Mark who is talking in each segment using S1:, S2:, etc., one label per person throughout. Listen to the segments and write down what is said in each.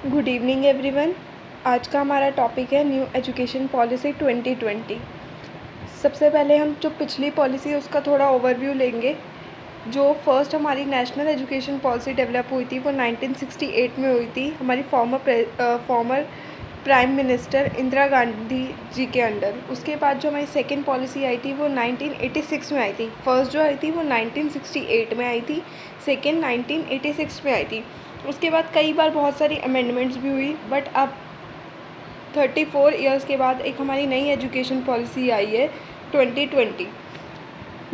S1: Good evening everyone. आज का हमारा टॉपिक है न्यू एजुकेशन पॉलिसी 2020। सबसे पहले हम जो पिछली पॉलिसी है उसका थोड़ा ओवरव्यू लेंगे। जो फर्स्ट हमारी नेशनल एजुकेशन पॉलिसी डेवलप हुई थी वो 1968 में हुई थी, हमारी former prime minister Indira Gandhi ji के अंडर। उसके बाद जो हमारी सेकेंड पॉलिसी आई थी वो 1986 में आई थी। फर्स्ट जो आई थी वो 1968 में आई थी, सेकेंड 1986 में आई थी। उसके बाद कई बार बहुत सारी अमेंडमेंट्स भी हुई, बट अब 34 ईयर्स के बाद एक हमारी नई एजुकेशन पॉलिसी आई है 2020,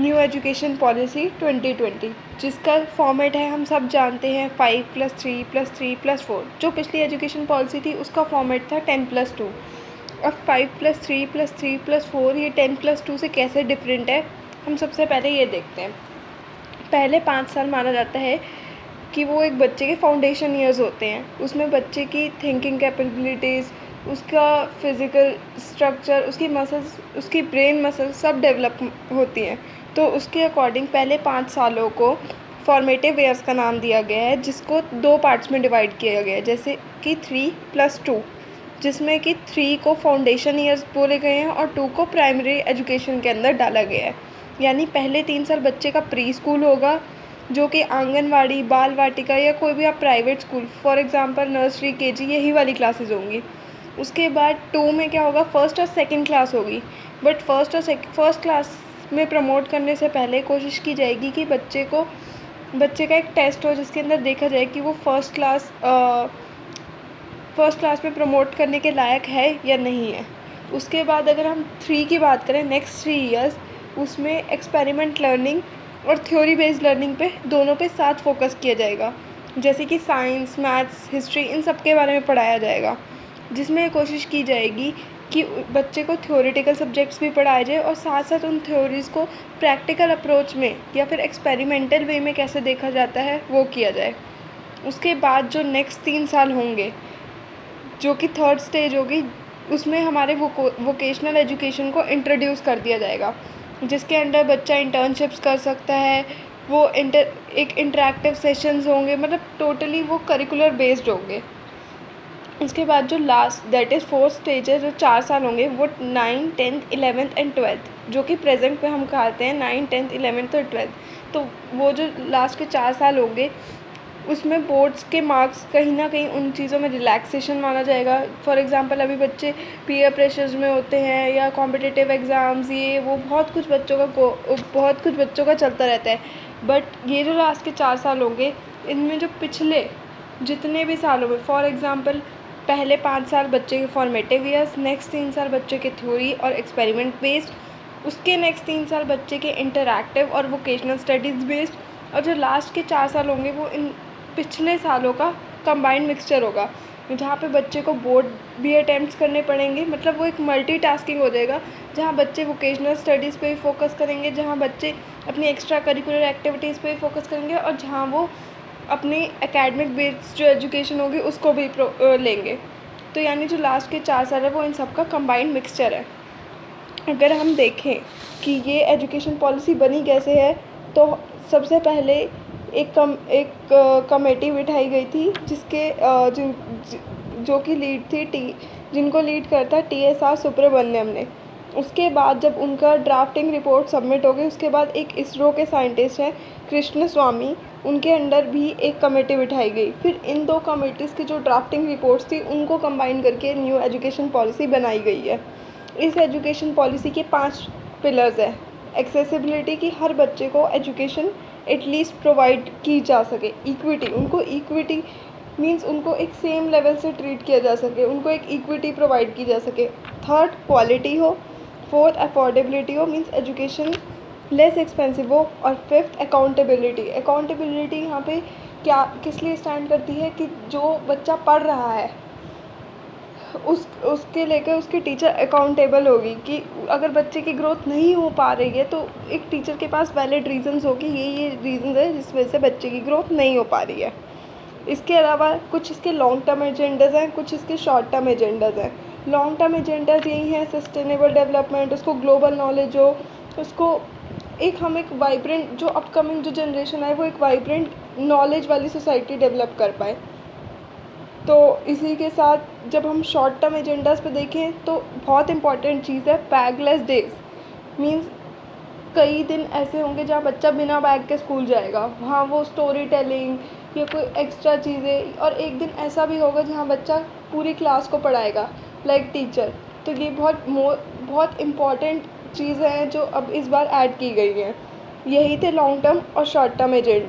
S1: न्यू एजुकेशन पॉलिसी 2020, जिसका फॉर्मेट है हम सब जानते हैं 5+3+3+4। जो पिछली एजुकेशन पॉलिसी थी उसका फॉर्मेट था 10+2। अब 5+3+3+4 ये 10+2 से कैसे डिफरेंट है, हम सबसे पहले ये देखते हैं। पहले 5 साल माना जाता है कि वो एक बच्चे के फाउंडेशन ईयर्स होते हैं। उसमें बच्चे की थिंकिंग कैपेबिलिटीज़, उसका फिज़िकल स्ट्रक्चर, उसकी मसल्स, उसकी ब्रेन मसल्स सब डेवलप होती हैं। तो उसके अकॉर्डिंग पहले 5 सालों को फॉर्मेटिव ईयर्स का नाम दिया गया है, जिसको 2 पार्ट्स में डिवाइड किया गया है, जैसे कि 3+2, जिसमें कि 3 को फाउंडेशन ईयर्स बोले गए हैं और 2 को प्राइमरी एजुकेशन के अंदर डाला गया है। यानी पहले 3 साल बच्चे का प्री स्कूल होगा, जो कि आंगनवाड़ी, बाल वाटिका या कोई भी आप private school, for example nursery, KG, यही वाली क्लासेस होंगी। उसके बाद 2 में क्या होगा, फर्स्ट और सेकंड क्लास होगी। बट फर्स्ट क्लास में प्रमोट करने से पहले कोशिश की जाएगी कि बच्चे का एक टेस्ट हो, जिसके अंदर देखा जाए कि वो फर्स्ट क्लास में प्रमोट करने के लायक है या नहीं है। उसके बाद अगर हम 3 की बात करें, नेक्स्ट 3 ईयर्स, उसमें एक्सपेरिमेंट लर्निंग और थ्योरी बेस्ड लर्निंग पे दोनों पे साथ फोकस किया जाएगा, जैसे कि साइंस, मैथ्स, हिस्ट्री, इन सब के बारे में पढ़ाया जाएगा, जिसमें कोशिश की जाएगी कि बच्चे को थ्योरेटिकल सब्जेक्ट्स भी पढ़ाए जाए और साथ साथ उन थ्योरीज़ को प्रैक्टिकल अप्रोच में या फिर एक्सपेरिमेंटल वे में कैसे देखा जाता है वो किया जाए। उसके बाद जो नेक्स्ट 3 साल होंगे, जो कि थर्ड स्टेज होगी, उसमें हमारे वोकेशनल एजुकेशन को इंट्रोड्यूस कर दिया जाएगा, जिसके अंडर बच्चा इंटर्नशिप्स कर सकता है। वो एक इंटरेक्टिव सेशंस होंगे, मतलब टोटली वो करिकुलर बेस्ड होंगे। उसके बाद जो last that is fourth stage है, जो 4 साल होंगे, वो 9, 10th, 11th एंड 12th, जो कि प्रेजेंट पे हम कहते हैं 9, 10th, 11th और 12th। तो वो जो लास्ट के 4 साल होंगे, उसमें बोर्ड्स के मार्क्स कहीं ना कहीं उन चीज़ों में रिलैक्सेशन माना जाएगा। फॉर एग्जांपल अभी बच्चे पीयर प्रेशर्स में होते हैं या कॉम्पिटिटिव एग्ज़ाम्स, ये वो बहुत कुछ बच्चों का चलता रहता है। बट ये जो लास्ट के 4 साल होंगे, इनमें जो पिछले जितने भी सालों में, फॉर एग्ज़ाम्पल पहले 5 साल बच्चे के फॉर्मेटिव ईयर्स, नेक्स्ट 3 साल बच्चे के थ्योरी और एक्सपेरिमेंट बेस्ड, उसके नेक्स्ट 3 साल बच्चे के इंटरैक्टिव और वोकेशनल स्टडीज़ बेस्ड, और जो लास्ट के 4 साल होंगे वो इन पिछले सालों का कंबाइंड मिक्सचर होगा, जहाँ पे बच्चे को बोर्ड भी अटैम्प्ट्स करने पड़ेंगे। मतलब वो एक मल्टीटास्किंग हो जाएगा, जहाँ बच्चे वोकेशनल स्टडीज़ पे भी फोकस करेंगे, जहाँ बच्चे अपनी एक्स्ट्रा करिकुलर एक्टिविटीज़ पे भी फोकस करेंगे, और जहाँ वो अपनी एकेडमिक बेस्ड जो एजुकेशन होगी उसको भी लेंगे। तो यानी जो लास्ट के 4 साल है वो इन सब का कंबाइंड मिक्सचर है। अगर हम देखें कि ये एजुकेशन पॉलिसी बनी कैसे है, तो सबसे पहले एक कमेटी बिठाई गई थी, जो कि जिनको लीड करता TSR सुब्रमण्यम ने। उसके बाद जब उनका ड्राफ्टिंग रिपोर्ट सबमिट हो गई, उसके बाद एक इसरो के साइंटिस्ट हैं कृष्ण स्वामी, उनके अंडर भी एक कमेटी बिठाई गई। फिर इन 2 कमेटीज़ की जो ड्राफ्टिंग रिपोर्ट्स थी उनको कंबाइन करके न्यू एजुकेशन पॉलिसी बनाई गई है। इस एजुकेशन पॉलिसी के 5 पिलर्स हैं। एक्सेसिबिलिटी, की हर बच्चे को एजुकेशन एटलीस्ट प्रोवाइड की जा सके। इक्विटी मीन्स उनको एक सेम लेवल से ट्रीट किया जा सके, उनको एक इक्विटी प्रोवाइड की जा सके। थर्ड, क्वालिटी हो। फोर्थ, अफोर्डेबिलिटी हो, मीन्स एजुकेशन लेस एक्सपेंसिव हो। और फिफ्थ, अकाउंटेबिलिटी यहाँ पे किस लिए स्टैंड करती है कि जो बच्चा पढ़ रहा है उसके लेकर उसकी टीचर अकाउंटेबल होगी, कि अगर बच्चे की ग्रोथ नहीं हो पा रही है तो एक टीचर के पास वैलिड रीजंस हो कि ये रीजंस है जिस वजह से बच्चे की ग्रोथ नहीं हो पा रही है। इसके अलावा कुछ इसके लॉन्ग टर्म एजेंडाज हैं, कुछ इसके शॉर्ट टर्म एजेंडाज हैं। लॉन्ग टर्म एजेंडाज यही हैं, सस्टेनेबल डेवलपमेंट, उसको ग्लोबल नॉलेज हो, उसको एक वाइब्रेंट, जो अपकमिंग जो जनरेशन है वो एक वाइब्रेंट नॉलेज वाली सोसाइटी डेवलप कर पाए। तो इसी के साथ जब हम शॉर्ट टर्म एजेंडाज़ पे देखें तो बहुत इम्पॉर्टेंट चीज़ है बैगलेस डेज़। मीन्स कई दिन ऐसे होंगे जहाँ बच्चा बिना बैग के स्कूल जाएगा, वहाँ वो स्टोरी टेलिंग या कोई एक्स्ट्रा चीज़ें, और एक दिन ऐसा भी होगा जहाँ बच्चा पूरी क्लास को पढ़ाएगा लाइक टीचर। तो ये बहुत इम्पॉर्टेंट चीज़ें हैं जो अब इस बार ऐड की गई हैं। यही थे लॉन्ग टर्म और शॉर्ट टर्म एजेंडा।